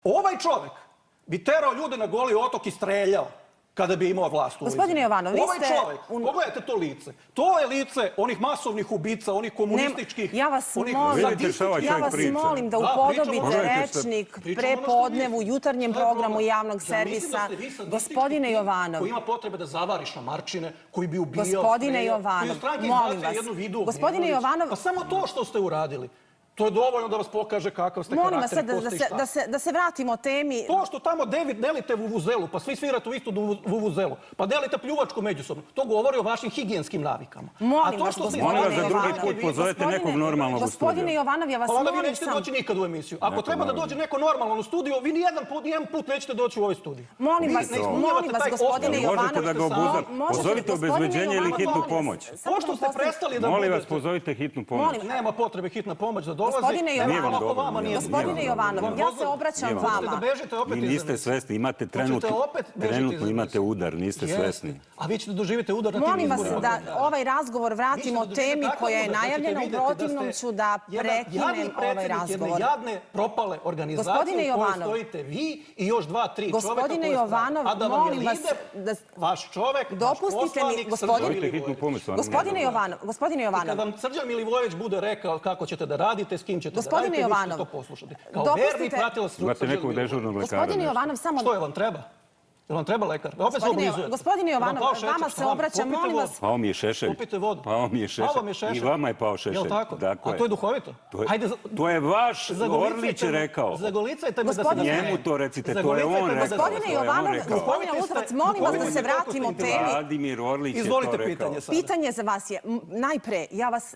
Ovaj čovek bi terao ljude na Goli otok i streljao kada bi imao vlast u ovoj zemlji. Gospodine Jovanov, vi ste... Ovaj čovek, pogledajte to lice. To je lice onih masovnih ubica, onih komunističkih... Ja vas molim da upodobite rečnik pre podnevu, jutarnjem programu javnog servisa. Gospodine Jovanov... Koji ima potrebe da zavari šamarčine, koji bi ubijao... Gospodine Jovanov, molim vas. Gospodine Jovanov... Pa samo to što ste uradili. To je dovoljno da vas pokaže kakav ste karakter. Molim vas da se vratimo temi. To što tamo delite vuvuzelu, pa svi svirate u istu vuvuzelu, pa delite pljuvačku međusobno, to govori o vašim higijenskim navikama. Molim vas, gospodine Jovanov. Molim vas da drugi put pozovete nekog normalnog u studiju. Gospodine Jovanov, ja vas molim... Pa onda vi nećete doći nikad u emisiju. Ako treba da dođe neko normalan u studiju, vi nijedan put nećete doći u ovaj studiju. Molim vas, gospodine Jovanov... Možete da ga obuzate. Pozovite obezbeđenje ili hitnu pomoć. Pošto ste prestali da budete... Molim vas, pozovite hitnu pomoć. Nema potrebe hitna pomoć da dolazi. Gospodine Jovanov, ja se obraćam vama. Vi niste svesni, imate trenutno imate udar, niste svesni. A vi ćete doživite udar na tim izborima. Molim vas da ovaj razgovor vratimo temi koja je najavljena, u protivnom ću da prekinem ovaj razgovor. Jadne propale organizacije u kojoj stojite vi i još 2-3 čoveka. Gospodine Jovanov, molim vas da... Vaš čovek, vaš poslanik, Srđan Milivojević. Gospodine Jovanov. I kad vam Srđan Milivojević bude rekao kako ćete da radite, s kim ćete da radite, vi ćete to poslušati. Kao verni pratilac Srđana Imate nekog dežurnog lekara. Gospodine Jovanov, samo... Što je vam treba? Je vam treba lekar? Opet se oblizujete. Gospodine Jovanov, vama se obraćam, molim vas... Pao mi je šešelj. Popite vodu. Pao mi je šešelj. I vama je pao šešelj. Jel' tako? A to je duhovito? To je vaš Orlić rekao. Zagolicajte me da se... Njemu to recite, to je on rekao. Gospodine Jovanov, gospodine Lutovac, molim vas da se vratimo temi. Vladimir Orlić je to rekao. Izvolite pitanje sada. Pitanje za vas je, najpre, ja vas